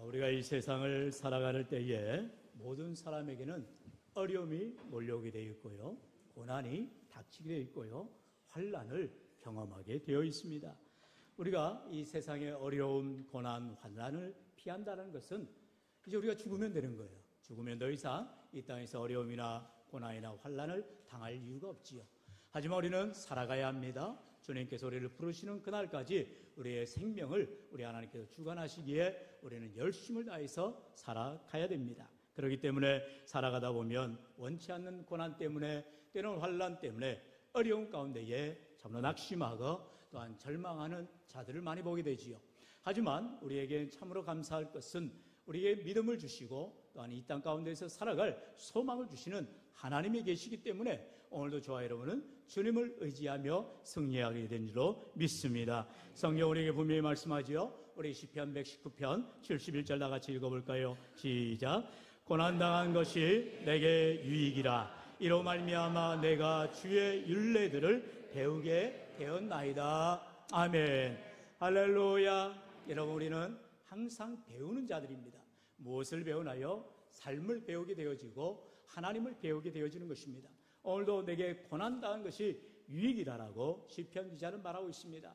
우리가 이 세상을 살아갈 때에 모든 사람에게는 어려움이 몰려오게 되어 있고요, 고난이 닥치게 되어 있고요, 환난을 경험하게 되어 있습니다. 우리가 이 세상의 어려움, 고난, 환난을 피한다는 것은 이제 우리가 죽으면 되는 거예요. 죽으면 더 이상 이 땅에서 어려움이나 고난이나 환난을 당할 이유가 없지요. 하지만 우리는 살아가야 합니다. 주님께서 우리를 부르시는 그날까지 우리의 생명을 우리 하나님께서 주관하시기에 우리는 열심을 다해서 살아가야 됩니다. 그렇기 때문에 살아가다 보면 원치 않는 고난 때문에, 때로는 환난 때문에 어려움 가운데에 참으로 낙심하고 또한 절망하는 자들을 많이 보게 되지요. 하지만 우리에게 참으로 감사할 것은 우리에게 믿음을 주시고 또한 이 땅 가운데서 살아갈 소망을 주시는 하나님이 계시기 때문에 오늘도 저와 여러분은 주님을 의지하며 승리하게 된 줄로 믿습니다. 성경 우리에게 분명히 말씀하지요. 우리 시편 119편 71절 다 같이 읽어볼까요? 시작. 고난당한 것이 내게 유익이라. 이로 말미암아 내가 주의 율례들을 배우게 되었나이다. 아멘. 할렐루야. 여러분, 우리는 항상 배우는 자들입니다. 무엇을 배우나요? 삶을 배우게 되어지고 하나님을 배우게 되어지는 것입니다. 오늘도 내게 고난당한 것이 유익이라고 시편 기자는 말하고 있습니다.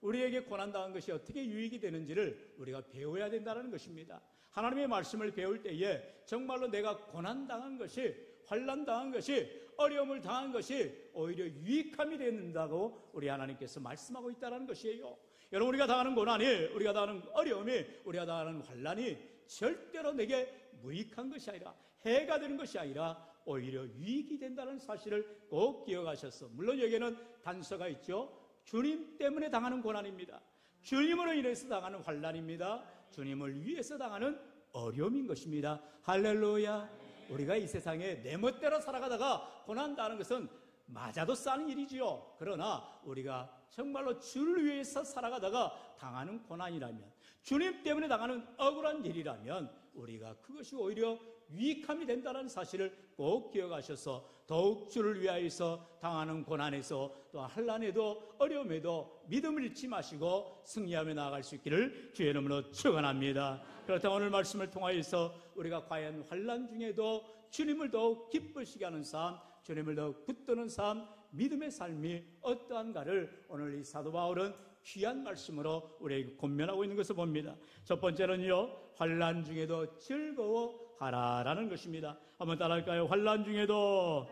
우리에게 고난당한 것이 어떻게 유익이 되는지를 우리가 배워야 된다는 것입니다. 하나님의 말씀을 배울 때에 정말로 내가 고난당한 것이, 환난당한 것이, 어려움을 당한 것이 오히려 유익함이 된다고 우리 하나님께서 말씀하고 있다는 것이에요. 여러분, 우리가 당하는 고난이, 우리가 당하는 어려움이, 우리가 당하는 환난이 절대로 내게 무익한 것이 아니라, 해가 되는 것이 아니라 오히려 유익이 된다는 사실을 꼭 기억하셔서, 물론 여기에는 단서가 있죠. 주님 때문에 당하는 고난입니다. 주님으로 인해서 당하는 환난입니다. 주님을 위해서 당하는 어려움인 것입니다. 할렐루야. 우리가 이 세상에 내 멋대로 살아가다가 고난당하는 것은 맞아도 싸는 일이지요. 그러나 우리가 정말로 주를 위해서 살아가다가 당하는 고난이라면, 주님 때문에 당하는 억울한 일이라면 우리가 그것이 오히려 유익함이 된다는 사실을 꼭 기억하셔서 더욱 주를 위하여서 당하는 고난에서 또 환난에도 어려움에도 믿음을 잃지 마시고 승리하며 나아갈 수 있기를 주의 이름으로 축원합니다. 그렇다면 오늘 말씀을 통하여서 우리가 과연 환난 중에도 주님을 더욱 기쁘시게 하는 삶, 주님을 더욱 붙드는 삶, 믿음의 삶이 어떠한가를 오늘 이 사도 바울은 귀한 말씀으로 우리에게 권면하고 있는 것을 봅니다. 첫 번째는요, 환난 중에도 즐거워하라라는 것입니다. 한번 따라할까요? 환난 중에도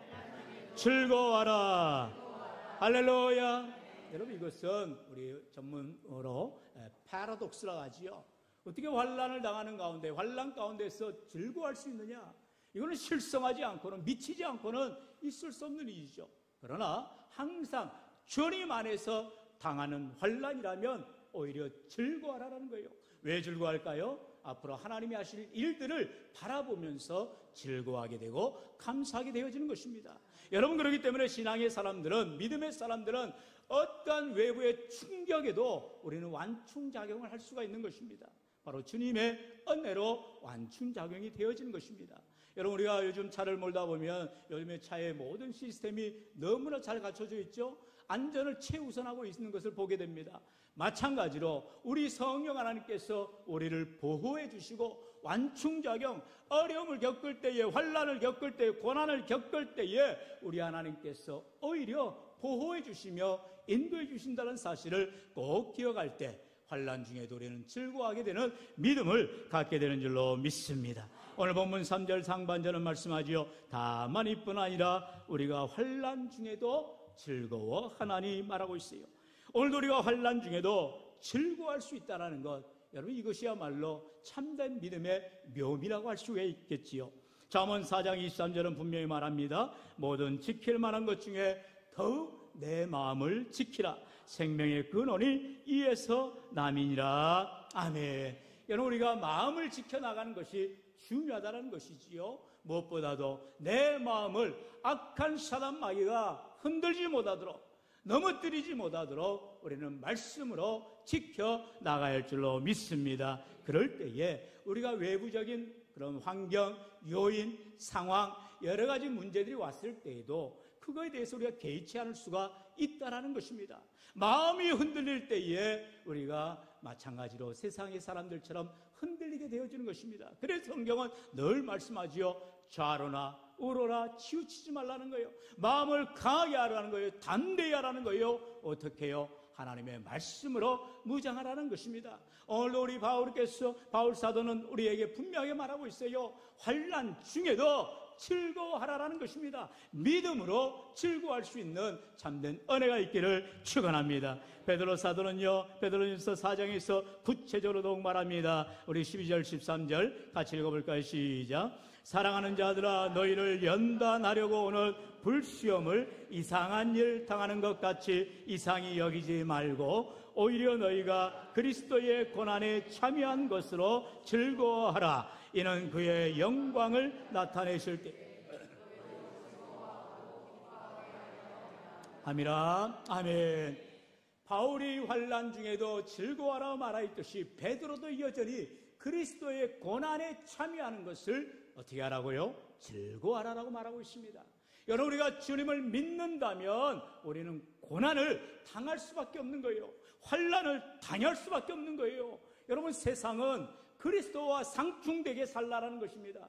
즐거워하라. 할렐루야. 여러분, 이것은 우리 전문어로 패러독스라고 하지요. 어떻게 환난을 당하는 가운데, 환난 가운데서 즐거워할 수 있느냐? 이거는 실성하지 않고는, 미치지 않고는 있을 수 없는 일이죠. 그러나 항상 주님 안에서 당하는 환난이라면 오히려 즐거워하라는 거예요. 왜 즐거워할까요? 앞으로 하나님이 하실 일들을 바라보면서 즐거워하게 되고 감사하게 되어지는 것입니다. 여러분, 그렇기 때문에 신앙의 사람들은, 믿음의 사람들은 어떠한 외부의 충격에도 우리는 완충작용을 할 수가 있는 것입니다. 바로 주님의 은혜로 완충작용이 되어지는 것입니다. 여러분, 우리가 요즘 차를 몰다 보면 요즘에 차의 모든 시스템이 너무나 잘 갖춰져 있죠. 안전을 최우선하고 있는 것을 보게 됩니다. 마찬가지로 우리 성령 하나님께서 우리를 보호해 주시고 완충작용, 어려움을 겪을 때에, 환난을 겪을 때에, 고난을 겪을 때에 우리 하나님께서 오히려 보호해 주시며 인도해 주신다는 사실을 꼭 기억할 때 환난 중에도 우리는 즐거워하게 되는 믿음을 갖게 되는 줄로 믿습니다. 오늘 본문 3절 상반절은 말씀하지요. 다만 이뿐 아니라 우리가 환난 중에도 즐거워하나니 말하고 있어요. 오늘도 우리가 환난 중에도 즐거워할 수 있다는 것, 여러분, 이것이야말로 참된 믿음의 묘미라고 할 수가 있겠지요. 잠언 4장 23절은 분명히 말합니다. 모든 지킬 만한 것 중에 더욱 내 마음을 지키라. 생명의 근원이 이에서 남이니라. 아멘. 여러분, 우리가 마음을 지켜나가는 것이 중요하다는 것이지요. 무엇보다도 내 마음을 악한 사단 마귀가 흔들지 못하도록, 넘어뜨리지 못하도록 우리는 말씀으로 지켜나가야 할 줄로 믿습니다. 그럴 때에 우리가 외부적인 그런 환경, 요인, 상황, 여러 가지 문제들이 왔을 때에도 그거에 대해서 우리가 개의치 않을 수가 있다는 것입니다. 마음이 흔들릴 때에 우리가 마찬가지로 세상의 사람들처럼 흔들리게 되어지는 것입니다. 그래서 성경은 늘 말씀하지요. 좌로나 우로나 치우치지 말라는 거예요. 마음을 강하게 하라는 거예요. 담대히 하라는 거예요. 어떻게 해요? 하나님의 말씀으로 무장하라는 것입니다. 오늘도 우리 바울 사도는 우리에게 분명하게 말하고 있어요. 환난 중에도 즐거워하라는 것입니다. 믿음으로 즐거워할 수 있는 참된 은혜가 있기를 축원합니다. 베드로 사도는요, 베드로전서 4장에서 구체적으로 더욱 말합니다. 우리 12절 13절 같이 읽어볼까요? 시작. 사랑하는 자들아, 너희를 연단하려고 오는 불시험을 이상한 일 당하는 것 같이 이상히 여기지 말고 오히려 너희가 그리스도의 고난에 참여한 것으로 즐거워하라. 이는 그의 영광을 나타내실 때. 아미라. 아멘. 바울이 환난 중에도 즐거워하라 말하였듯이 베드로도 여전히 그리스도의 고난에 참여하는 것을 어떻게 하라고요? 즐거워하라고 말하고 있습니다. 여러분, 우리가 주님을 믿는다면 우리는 고난을 당할 수밖에 없는 거예요. 환난을 당할 수밖에 없는 거예요. 여러분, 세상은 그리스도와 상충되게 살라라는 것입니다.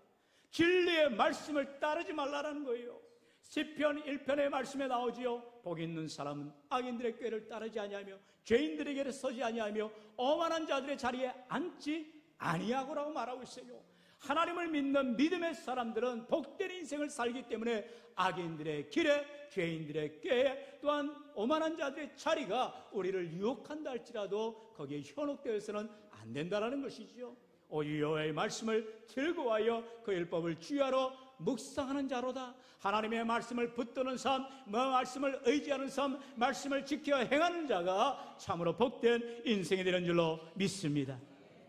진리의 말씀을 따르지 말라라는 거예요. 시편 1편의 말씀에 나오지요. 복 있는 사람은 악인들의 꾀를 따르지 아니하며 죄인들의 길에 서지 아니하며 오만한 자들의 자리에 앉지 아니하고라고 말하고 있어요. 하나님을 믿는 믿음의 사람들은 복된 인생을 살기 때문에 악인들의 길에, 죄인들의 꾀에, 또한 오만한 자들의 자리가 우리를 유혹한다 할지라도 거기에 현혹되어서는 안 된다는 것이죠. 오직 여호와의 말씀을 즐거워하여 그 율법을 주야로 묵상하는 자로다. 하나님의 말씀을 붙드는 삶, 말씀을 의지하는 삶, 말씀을 지켜 행하는 자가 참으로 복된 인생이 되는 줄로 믿습니다.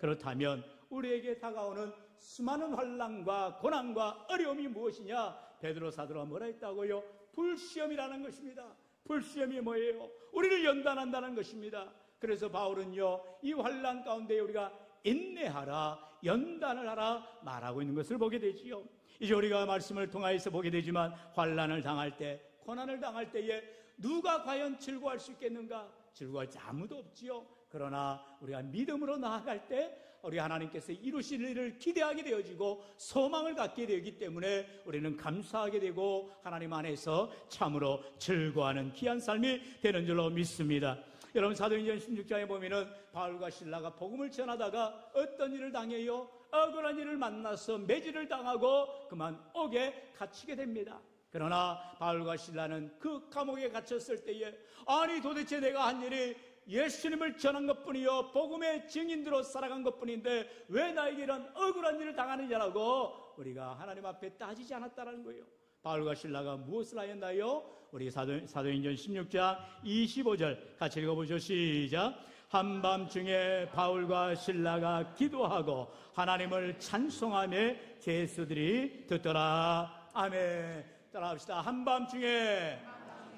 그렇다면 우리에게 다가오는 수많은 환난과 고난과 어려움이 무엇이냐? 베드로 사도가 뭐라 했다고요? 불시험이라는 것입니다. 불시험이 뭐예요? 우리를 연단한다는 것입니다. 그래서 바울은요, 이 환난 가운데 우리가 인내하라, 연단을 하라 말하고 있는 것을 보게 되지요. 이제 우리가 말씀을 통하여서 보게 되지만 환난을 당할 때, 고난을 당할 때에 누가 과연 즐거워할 수 있겠는가? 즐거워할 자 아무도 없지요. 그러나 우리가 믿음으로 나아갈 때 우리 하나님께서 이루실 일을 기대하게 되어지고 소망을 갖게 되기 때문에 우리는 감사하게 되고 하나님 안에서 참으로 즐거워하는 귀한 삶이 되는 줄로 믿습니다. 여러분, 사도행전 16장에 보면은 바울과 실라가 복음을 전하다가 어떤 일을 당해요? 억울한 일을 만나서 매질을 당하고 그만 옥에 갇히게 됩니다. 그러나 바울과 실라는 그 감옥에 갇혔을 때에 아니 도대체 내가 한 일이 예수님을 전한 것뿐이요 복음의 증인으로 살아간 것뿐인데 왜 나에게 이런 억울한 일을 당하느냐라고 우리가 하나님 앞에 따지지 않았다는 거예요. 바울과 실라가 무엇을 하였나요? 우리 사도행전 16장 25절 같이 읽어보죠. 시작. 한밤중에 바울과 실라가 기도하고 하나님을 찬송하며 제수들이 듣더라. 아멘. 따라합시다. 한밤중에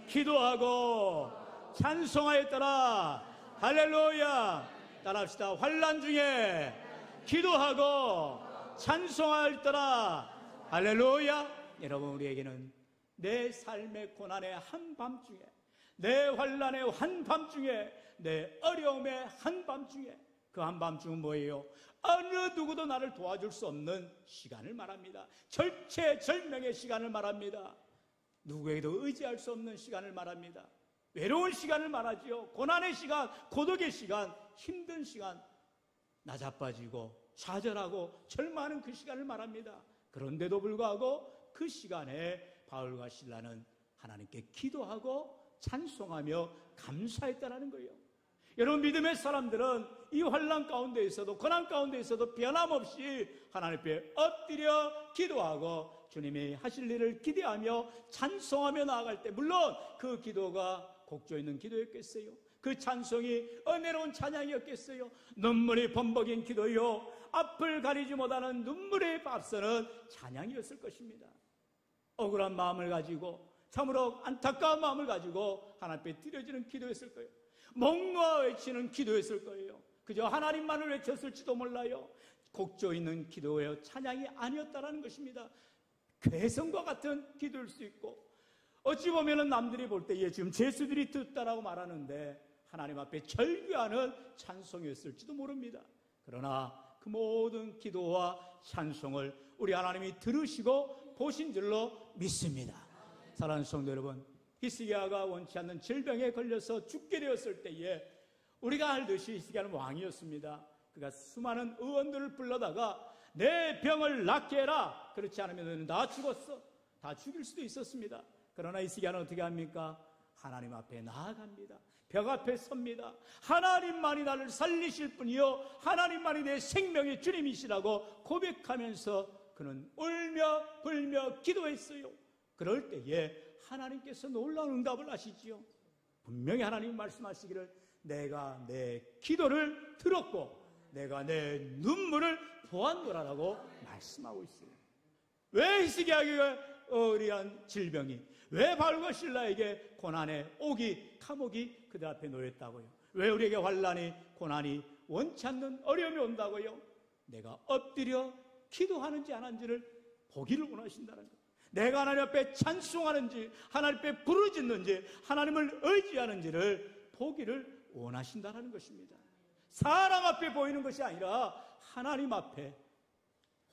기도하고 찬송하였더라. 할렐루야. 따라합시다. 환난 중에 기도하고 찬송하였더라. 할렐루야. 여러분, 우리에게는 내 삶의 고난의 한밤중에, 내 환난의 한밤중에, 내 어려움의 한밤중에, 그 한밤중은 뭐예요? 어느 누구도 나를 도와줄 수 없는 시간을 말합니다. 절체절명의 시간을 말합니다. 누구에게도 의지할 수 없는 시간을 말합니다. 외로운 시간을 말하지요. 고난의 시간, 고독의 시간, 힘든 시간, 나자빠지고 좌절하고 절망하는 그 시간을 말합니다. 그런데도 불구하고 그 시간에 바울과 실라는 하나님께 기도하고 찬송하며 감사했다는 거예요. 여러분, 믿음의 사람들은 이 환난 가운데 있어도, 고난 가운데 있어도 변함없이 하나님 앞에 엎드려 기도하고 주님이 하실 일을 기대하며 찬송하며 나아갈 때, 물론 그 기도가 곡조 있는 기도였겠어요? 그 찬송이 은혜로운 찬양이었겠어요? 눈물이 범벅인 기도요, 앞을 가리지 못하는 눈물에 앞서는 찬양이었을 것입니다. 억울한 마음을 가지고, 참으로 안타까운 마음을 가지고 하나님 앞에 드려지는 기도였을 거예요. 목 놓아 외치는 기도였을 거예요. 그저 하나님만을 외쳤을지도 몰라요. 곡조 있는 기도예요. 찬양이 아니었다라는 것입니다. 괴성과 같은 기도일 수 있고, 어찌 보면은 남들이 볼 때에 지금 제수들이 듣다라고 말하는데 하나님 앞에 절규하는 찬송이었을지도 모릅니다. 그러나 그 모든 기도와 찬송을 우리 하나님이 들으시고 보신 줄로 믿습니다. 사랑하는 성도 여러분, 히스기야가 원치 않는 질병에 걸려서 죽게 되었을 때에 우리가 알듯이 히스기야는 왕이었습니다. 그가 수많은 의원들을 불러다가 내 병을 낫게 해라, 그렇지 않으면 너는 다 죽었어, 다 죽일 수도 있었습니다. 그러나 히스기야는 어떻게 합니까? 하나님 앞에 나아갑니다. 벽 앞에 섭니다. 하나님만이 나를 살리실 분이요 하나님만이 내 생명의 주님이시라고 고백하면서 그는 울며 불며 기도했어요. 그럴 때에 하나님께서 놀라운 응답을 하시지요. 분명히 하나님 말씀하시기를 내가 내 기도를 들었고 내가 내 눈물을 보았노라라고 말씀하고 있어요. 왜 히스기야에게 어리한 질병이, 왜 바울과 실라에게 고난의 옥이, 감옥이 그들 앞에 놓였다고요? 왜 우리에게 환난이, 고난이, 원치 않는 어려움이 온다고요? 내가 엎드려 기도하는지 안 하는지를 보기를 원하신다는 거예요. 내가 하나님 앞에 찬송하는지, 하나님 앞에 부르짖는지, 하나님을 의지하는지를 보기를 원하신다는 것입니다. 사람 앞에 보이는 것이 아니라 하나님 앞에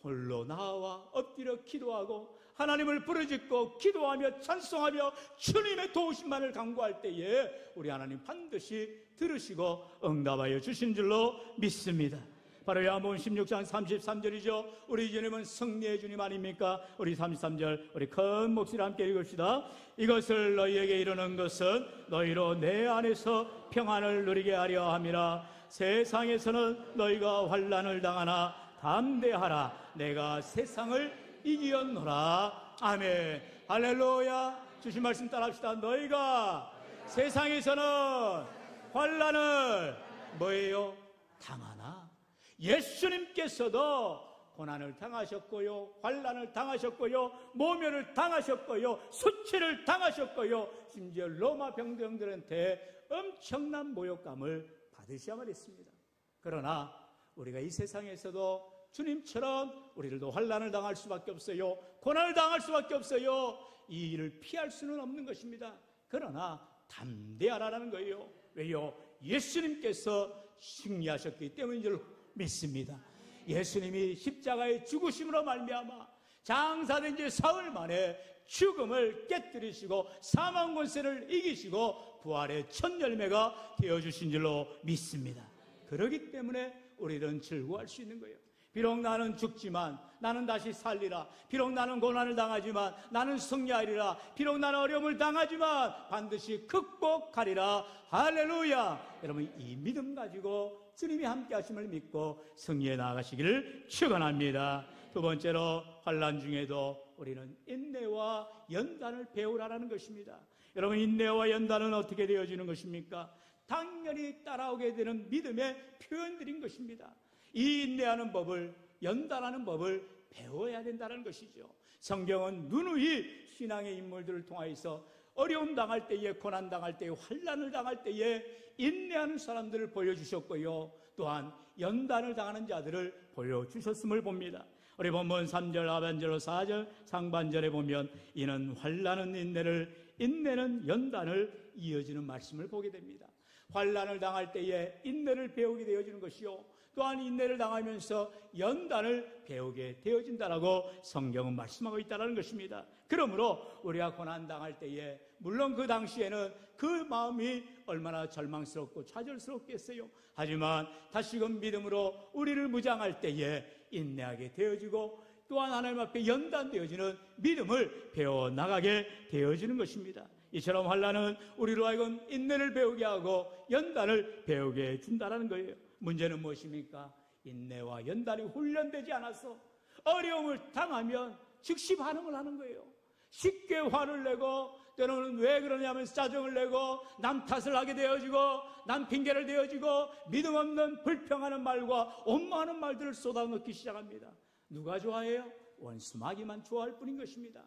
홀로 나와 엎드려 기도하고 하나님을 부르짖고 기도하며 찬송하며 주님의 도우심만을 간구할 때에 우리 하나님 반드시 들으시고 응답하여 주신 줄로 믿습니다. 바로 야고보서 16장 33절이죠. 우리 주님은 승리의 주님 아닙니까? 우리 33절 우리 큰 목소리로 함께 읽읍시다. 이것을 너희에게 이르는 것은 너희로 내 안에서 평안을 누리게 하려 함이라. 세상에서는 너희가 환난을 당하나 담대하라. 내가 세상을 이기었노라. 아멘. 할렐루야. 주신 말씀 따라합시다. 너희가 세상에서는 환난을 뭐예요? 당하나. 예수님께서도 고난을 당하셨고요, 환난을 당하셨고요, 모멸을 당하셨고요, 수치를 당하셨고요, 심지어 로마 병들들한테 엄청난 모욕감을 받으셔야만 했습니다. 그러나 우리가 이 세상에서도 주님처럼 우리들도 환난을 당할 수밖에 없어요. 고난을 당할 수밖에 없어요. 이 일을 피할 수는 없는 것입니다. 그러나 담대하라는 거예요. 왜요? 예수님께서 승리하셨기 때문인 줄 믿습니다. 예수님이 십자가의 죽으심으로 말미암아 장사된 지 사흘 만에 죽음을 깨뜨리시고 사망 권세를 이기시고 부활의 첫 열매가 되어주신 줄로 믿습니다. 그렇기 때문에 우리는 즐거워할 수 있는 거예요. 비록 나는 죽지만 나는 다시 살리라. 비록 나는 고난을 당하지만 나는 승리하리라. 비록 나는 어려움을 당하지만 반드시 극복하리라. 할렐루야. 여러분, 이 믿음 가지고 주님이 함께 하심을 믿고 승리에 나아가시기를 축원합니다. 두 번째로, 환난 중에도 우리는 인내와 연단을 배우라는 것입니다. 여러분, 인내와 연단은 어떻게 되어지는 것입니까? 당연히 따라오게 되는 믿음의 표현들인 것입니다. 이 인내하는 법을, 연단하는 법을 배워야 된다는 것이죠. 성경은 누누이 신앙의 인물들을 통하여서 어려움 당할 때에, 고난 당할 때에, 환난을 당할 때에 인내하는 사람들을 보여주셨고요, 또한 연단을 당하는 자들을 보여주셨음을 봅니다. 우리 본문 3절, 하반절, 4절, 상반절에 보면 이는 환난은 인내를, 인내는 연단을 이어지는 말씀을 보게 됩니다. 환난을 당할 때에 인내를 배우게 되어지는 것이요, 또한 인내를 당하면서 연단을 배우게 되어진다라고 성경은 말씀하고 있다는 것입니다. 그러므로 우리가 고난당할 때에 물론 그 당시에는 그 마음이 얼마나 절망스럽고 좌절스럽겠어요. 하지만 다시금 믿음으로 우리를 무장할 때에 인내하게 되어지고 또한 하나님 앞에 연단되어지는 믿음을 배워나가게 되어지는 것입니다. 이처럼 환난은 우리로 하여금 인내를 배우게 하고 연단을 배우게 해준다는 거예요. 문제는 무엇입니까? 인내와 연단이 훈련되지 않아서 어려움을 당하면 즉시 반응을 하는 거예요. 쉽게 화를 내고 때로는 왜 그러냐면서 짜증을 내고 남 탓을 하게 되어지고 남 핑계를 대어지고 믿음 없는 불평하는 말과 원망하는 말들을 쏟아넣기 시작합니다. 누가 좋아해요? 원수 마귀만 좋아할 뿐인 것입니다.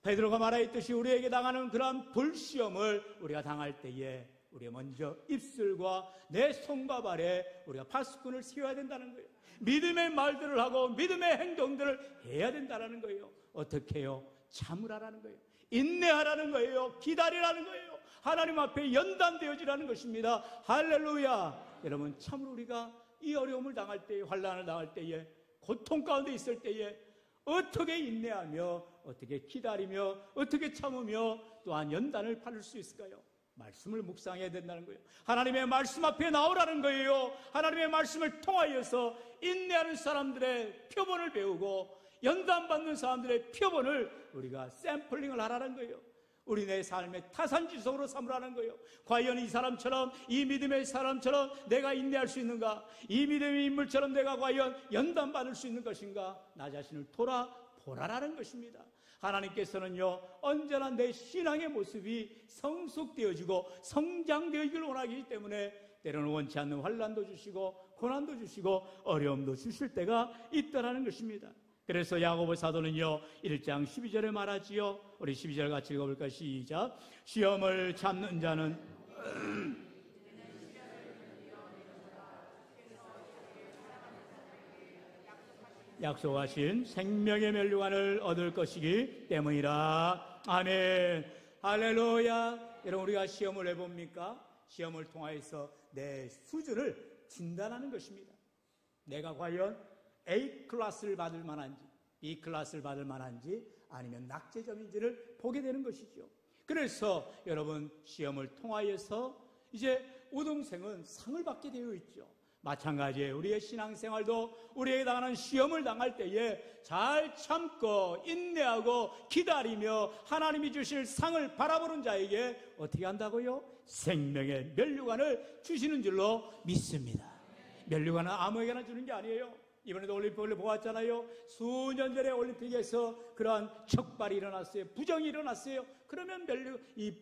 베드로가 말하였듯이 우리에게 당하는 그러한 불시험을 우리가 당할 때에 우리가 먼저 입술과 내 손과 발에 우리가 파수꾼을 세워야 된다는 거예요. 믿음의 말들을 하고 믿음의 행동들을 해야 된다는 거예요. 어떻게 해요? 참으라는 거예요. 인내하라는 거예요. 기다리라는 거예요. 하나님 앞에 연단되어지라는 것입니다. 할렐루야. 여러분, 참으로 우리가 이 어려움을 당할 때에, 환난을 당할 때에, 고통 가운데 있을 때에 어떻게 인내하며, 어떻게 기다리며, 어떻게 참으며 또한 연단을 받을 수 있을까요? 말씀을 묵상해야 된다는 거예요. 하나님의 말씀 앞에 나오라는 거예요. 하나님의 말씀을 통하여서 인내하는 사람들의 표본을 배우고 연단받는 사람들의 표본을 우리가 샘플링을 하라는 거예요. 우리 내 삶의 타산지석으로 삼으라는 거예요. 과연 이 사람처럼, 이 믿음의 사람처럼 내가 인내할 수 있는가? 이 믿음의 인물처럼 내가 과연 연단받을 수 있는 것인가? 나 자신을 돌아보라라는 것입니다. 하나님께서는요, 언제나 내 신앙의 모습이 성숙되어지고 성장되어지길 원하기 때문에 때로는 원치 않는 환난도 주시고 고난도 주시고 어려움도 주실 때가 있다라는 것입니다. 그래서 야고보 사도는요, 1장 12절에 말하지요. 우리 12절 같이 읽어볼까요? 시작. 시험을 참는 자는 약속하신 생명의 멸류관을 얻을 것이기 때문이라. 아멘. 할렐루야. 여러분, 우리가 시험을 해봅니까? 시험을 통하여서 내 수준을 진단하는 것입니다. 내가 과연 A 클래스를 받을 만한지, B 클래스를 받을 만한지, 아니면 낙제점인지를 보게 되는 것이죠. 그래서 여러분, 시험을 통하여서 이제 우등생은 상을 받게 되어 있죠. 마찬가지에 우리의 신앙생활도 우리에게 당하는 시험을 당할 때에 잘 참고 인내하고 기다리며 하나님이 주실 상을 바라보는 자에게 어떻게 한다고요? 생명의 멸류관을 주시는 줄로 믿습니다. 멸류관은 아무에게나 주는 게 아니에요. 이번에도 올림픽을 보았잖아요. 수년 전에 올림픽에서 그러한 척발이 일어났어요. 부정이 일어났어요. 그러면 이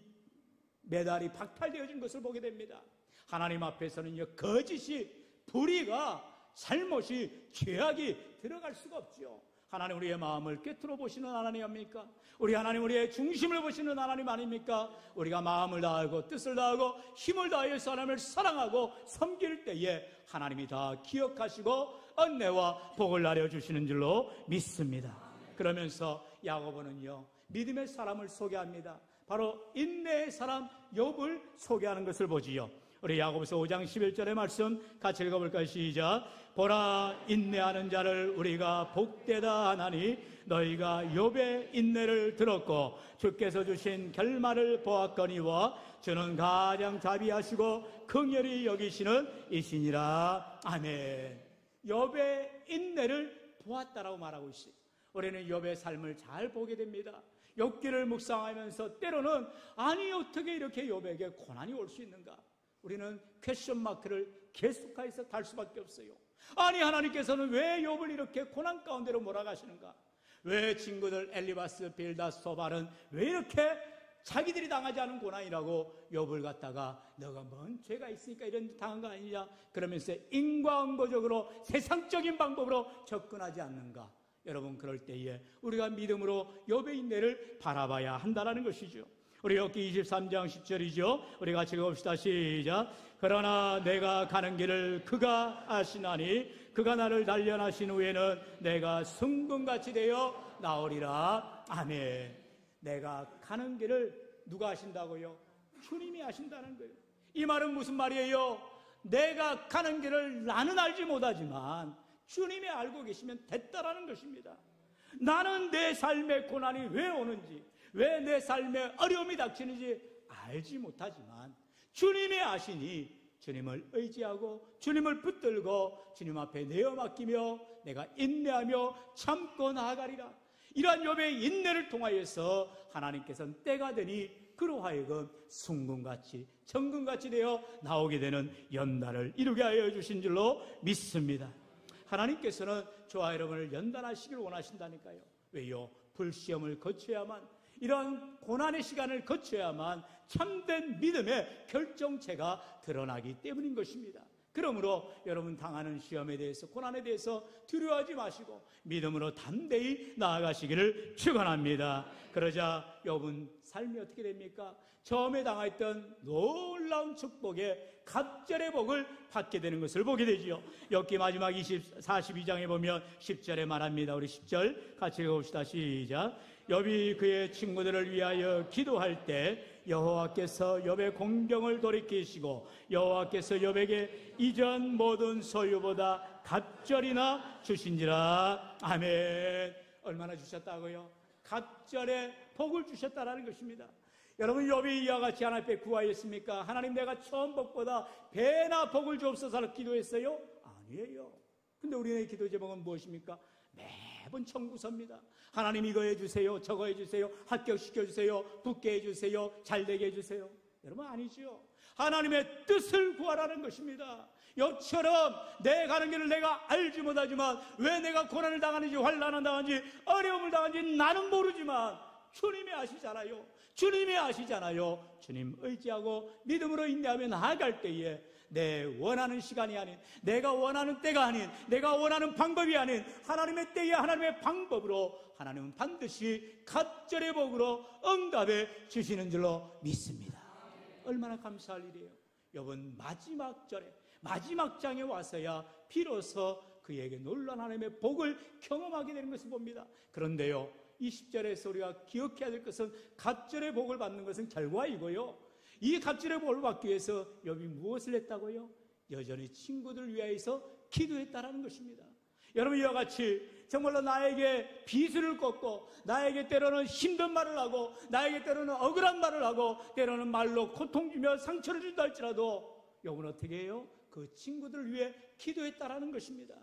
메달이 박탈되어진 것을 보게 됩니다. 하나님 앞에서는요, 거짓이, 불의가, 잘못이, 죄악이 들어갈 수가 없죠. 하나님 우리의 마음을 꿰뚫어 보시는 하나님 아닙니까? 우리 하나님 우리의 중심을 보시는 하나님 아닙니까? 우리가 마음을 다하고 뜻을 다하고 힘을 다해서 하나님을 사랑하고 섬길 때에 하나님이 다 기억하시고 은혜와 복을 내려주시는 줄로 믿습니다. 그러면서 야고보는요, 믿음의 사람을 소개합니다. 바로 인내의 사람 욥을 소개하는 것을 보지요. 우리 야고보서 5장 11절의 말씀 같이 읽어볼까요? 시작. 보라, 인내하는 자를 우리가 복되다 하나니 너희가 욥의 인내를 들었고 주께서 주신 결말을 보았거니와 주는 가장 자비하시고 긍휼히 여기시는 이시니라. 아멘. 욥의 인내를 보았다라고 말하고 있어요. 우리는 욥의 삶을 잘 보게 됩니다. 욥기를 묵상하면서 때로는 아니 어떻게 이렇게 욥에게 고난이 올 수 있는가? 우리는 퀘스천 마크를 계속해서 달 수밖에 없어요. 아니 하나님께서는 왜 욥을 이렇게 고난 가운데로 몰아가시는가? 왜 친구들 엘리바스, 빌닷, 소발은 왜 이렇게 자기들이 당하지 않은 고난이라고 욥을 갖다가 너가 뭔 죄가 있으니까 이런 당한 거 아니냐? 그러면서 인과응보적으로 세상적인 방법으로 접근하지 않는가? 여러분, 그럴 때에 우리가 믿음으로 욥의 인내를 바라봐야 한다는 것이죠. 우리 욥기 23장 10절이죠. 우리 같이 읽어봅시다. 시작. 그러나 내가 가는 길을 그가 아시나니 그가 나를 단련하신 후에는 내가 승금같이 되어 나오리라. 아멘. 내가 가는 길을 누가 아신다고요? 주님이 아신다는 거예요. 이 말은 무슨 말이에요? 내가 가는 길을 나는 알지 못하지만 주님이 알고 계시면 됐다라는 것입니다. 나는 내 삶에 고난이 왜 오는지, 왜 내 삶에 어려움이 닥치는지 알지 못하지만 주님이 아시니 주님을 의지하고 주님을 붙들고 주님 앞에 내어 맡기며 내가 인내하며 참고 나아가리라. 이러한 욥의 인내를 통하여서 하나님께서는 때가 되니 그로 하여금 순금같이 정금같이 되어 나오게 되는 연단을 이루게 하여 주신 줄로 믿습니다. 하나님께서는 저와 여러분을 연단하시길 원하신다니까요. 왜요? 불시험을 거쳐야만, 이러한 고난의 시간을 거쳐야만 참된 믿음의 결정체가 드러나기 때문인 것입니다. 그러므로 여러분 당하는 시험에 대해서, 고난에 대해서 두려워하지 마시고 믿음으로 담대히 나아가시기를 축원합니다. 그러자 욥은 삶이 어떻게 됩니까? 처음에 당했던 놀라운 축복의 갑절의 복을 받게 되는 것을 보게 되지요. 욥기 마지막 42장에 보면 10절에 말합니다. 우리 10절 같이 읽어봅시다. 시작. 욥이 그의 친구들을 위하여 기도할 때 여호와께서 욥의 공경을 돌이키시고 여호와께서 욥에게 이전 모든 소유보다 갑절이나 주신지라. 아멘. 얼마나 주셨다고요? 갑절의 복을 주셨다라는 것입니다. 여러분, 욥이 이와 같이 하나님 앞에 구하였습니까? 하나님, 내가 처음 복보다 배나 복을 주옵소서를 기도했어요? 아니에요. 근데 우리의 기도 제목은 무엇입니까? 매번 청구서입니다. 하나님, 이거 해주세요, 저거 해주세요, 합격시켜주세요, 붙게 해주세요, 잘되게 해주세요. 여러분, 아니죠. 하나님의 뜻을 구하라는 것입니다. 욥처럼 내 가는 길을 내가 알지 못하지만 왜 내가 고난을 당하는지, 환난을 당하는지, 어려움을 당하는지 나는 모르지만 주님이 아시잖아요. 주님이 아시잖아요. 주님 의지하고 믿음으로 인내하며 나아갈 때에 내 원하는 시간이 아닌, 내가 원하는 때가 아닌, 내가 원하는 방법이 아닌 하나님의 때에 하나님의 방법으로 하나님은 반드시 갑절의 복으로 응답해 주시는 줄로 믿습니다. 얼마나 감사할 일이에요. 욥은 마지막 절에, 마지막 장에 와서야 비로소 그에게 놀라운 하나님의 복을 경험하게 되는 것을 봅니다. 그런데요, 20절에서 우리가 기억해야 될 것은 갑절의 복을 받는 것은 결과이고요, 이 갑절의 복을 받기 위해서 욥이 무엇을 했다고요? 여전히 친구들을 위하여서 기도했다라는 것입니다. 여러분, 이와 같이 정말로 나에게 비수를 꺾고, 나에게 때로는 힘든 말을 하고, 나에게 때로는 억울한 말을 하고, 때로는 말로 고통주며 상처를 준다 할지라도 욥은 어떻게 해요? 그 친구들을 위해 기도했다라는 것입니다.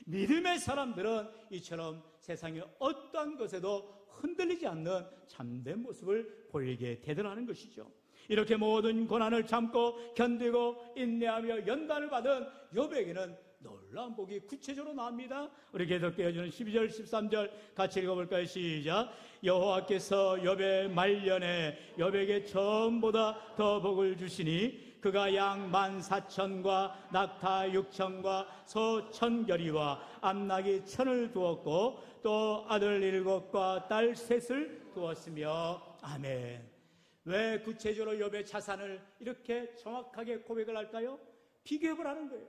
믿음의 사람들은 이처럼 세상의 어떠한 것에도 흔들리지 않는 참된 모습을 보이게 되더라는 것이죠. 이렇게 모든 고난을 참고 견디고 인내하며 연단을 받은 욥에게는 놀라운 복이 구체적으로 나옵니다. 우리 계속 떼어주는 12절 13절 같이 읽어볼까요? 시작. 여호와께서 욥의 말년에 욥에게 처음보다 더 복을 주시니 그가 양 14,000과 낙타 6,000과 소 1,000결이와 암나귀 1,000을 두었고 또 아들 7과 딸 3을 두었으며. 아멘. 왜 구체적으로 욥의 자산을 이렇게 정확하게 고백을 할까요? 비교를 하는 거예요.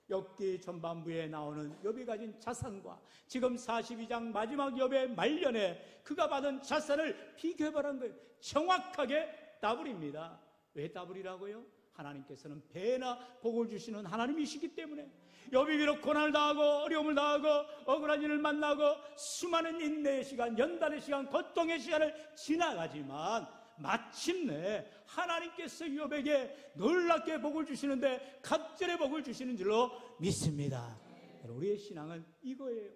욥기 전반부에 나오는 욥이 가진 자산과 지금 42장 마지막 욥의 말년에 그가 받은 자산을 비교해보라는 거예요. 정확하게 더블입니다. 왜 더블이라고요? 하나님께서는 배나 복을 주시는 하나님이시기 때문에 욥이 비록 고난을 당하고 어려움을 당하고 억울한 일을 만나고 수많은 인내의 시간, 연단의 시간, 고통의 시간을 지나가지만 마침내 하나님께서 욥에게 놀랍게 복을 주시는데 갑절의 복을 주시는 줄로 믿습니다. 우리의 신앙은 이거예요.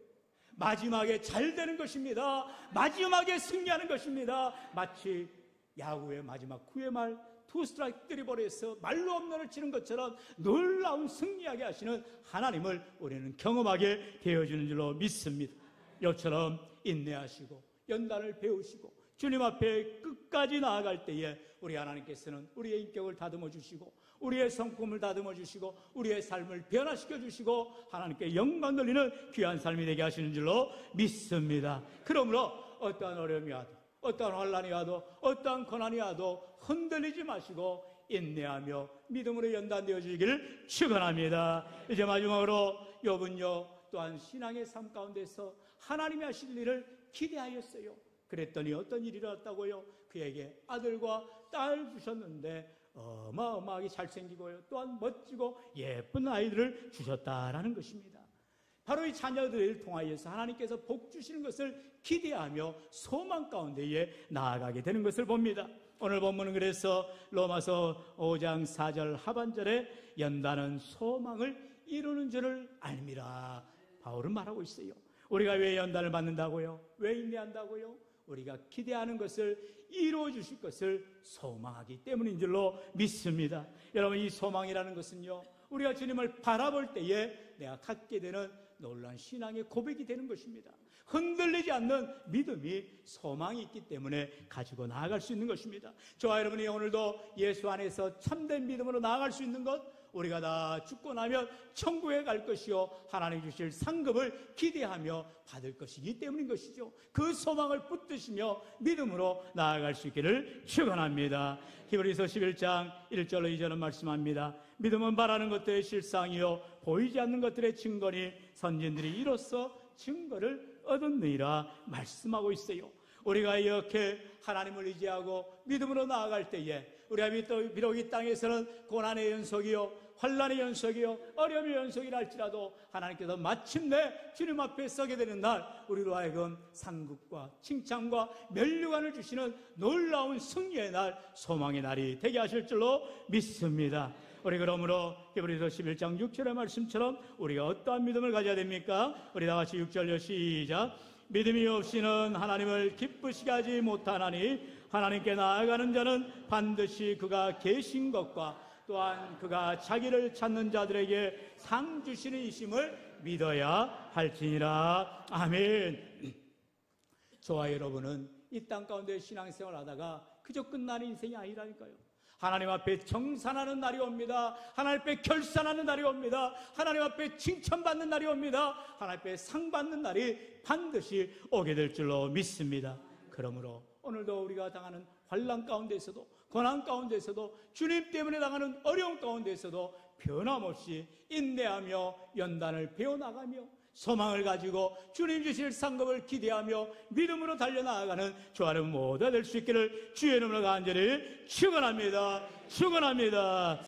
마지막에 잘 되는 것입니다. 마지막에 승리하는 것입니다. 마치 야구의 마지막 9회 말 투 스트라이크 뜨리볼에서 말로 홈런을 치는 것처럼 놀라운 승리하게 하시는 하나님을 우리는 경험하게 되어주는 줄로 믿습니다. 욥처럼 인내하시고 연단을 배우시고 주님 앞에 끝까지 나아갈 때에 우리 하나님께서는 우리의 인격을 다듬어 주시고 우리의 성품을 다듬어 주시고 우리의 삶을 변화시켜 주시고 하나님께 영광 돌리는 귀한 삶이 되게 하시는 줄로 믿습니다. 그러므로 어떠한 어려움이 와도, 어떠한 환난이 와도, 어떠한 고난이 와도 흔들리지 마시고 인내하며 믿음으로 연단되어 주시기를 축원합니다. 이제 마지막으로 욥은요 또한 신앙의 삶 가운데서 하나님이 하실 일을 기대하였어요. 그랬더니 어떤 일이 일어났다고요? 그에게 아들과 딸 주셨는데 어마어마하게 잘생기고요 또한 멋지고 예쁜 아이들을 주셨다라는 것입니다. 바로 이 자녀들을 통하여서 하나님께서 복 주시는 것을 기대하며 소망 가운데에 나아가게 되는 것을 봅니다. 오늘 본문은 그래서 로마서 5장 4절 하반절에 연단은 소망을 이루는 줄을 알미라 바울은 말하고 있어요. 우리가 왜 연단을 받는다고요? 왜 인내한다고요? 우리가 기대하는 것을 이루어 주실 것을 소망하기 때문인 줄로 믿습니다. 여러분, 이 소망이라는 것은요 우리가 주님을 바라볼 때에 내가 갖게 되는 놀라운 신앙의 고백이 되는 것입니다. 흔들리지 않는 믿음이 소망이 있기 때문에 가지고 나아갈 수 있는 것입니다. 저와 여러분이 오늘도 예수 안에서 참된 믿음으로 나아갈 수 있는 것, 우리가 다 죽고 나면 천국에 갈 것이요 하나님 주실 상급을 기대하며 받을 것이기 때문인 것이죠. 그 소망을 붙드시며 믿음으로 나아갈 수 있기를 축원합니다. 히브리서 11장 1절로 2절은 말씀합니다. 믿음은 바라는 것들의 실상이요 보이지 않는 것들의 증거니 선진들이 이로써 증거를 얻었느니라 말씀하고 있어요. 우리가 이렇게 하나님을 의지하고 믿음으로 나아갈 때에 우리가 비록 이 땅에서는 고난의 연속이요 환난의 연속이요 어려움의 연속이라 할지라도 하나님께서 마침내 주님 앞에 서게 되는 날 우리로 하여금 상급과 칭찬과 면류관을 주시는 놀라운 승리의 날, 소망의 날이 되게 하실 줄로 믿습니다. 우리 그러므로 히브리서 11장 6절의 말씀처럼 우리가 어떠한 믿음을 가져야 됩니까? 우리 다 같이 6절로 시작. 믿음이 없이는 하나님을 기쁘시게 하지 못하나니 하나님께 나아가는 자는 반드시 그가 계신 것과 또한 그가 자기를 찾는 자들에게 상 주시는 이심을 믿어야 할지니라. 아멘. 저와 여러분은 이 땅 가운데 신앙생활 하다가 그저 끝나는 인생이 아니라니까요. 하나님 앞에 정산하는 날이 옵니다. 하나님 앞에 결산하는 날이 옵니다. 하나님 앞에 칭찬받는 날이 옵니다. 하나님 앞에 상 받는 날이 반드시 오게 될 줄로 믿습니다. 그러므로 오늘도 우리가 당하는 환난 가운데서도 고난 가운데서도 주님 때문에 당하는 어려움 가운데서도 변함없이 인내하며 연단을 배워나가며 소망을 가지고 주님 주실 상급을 기대하며 믿음으로 달려나가는 저와 여러분 모두가 될 수 있기를 주의 이름으로 간절히 축원합니다. 축원합니다.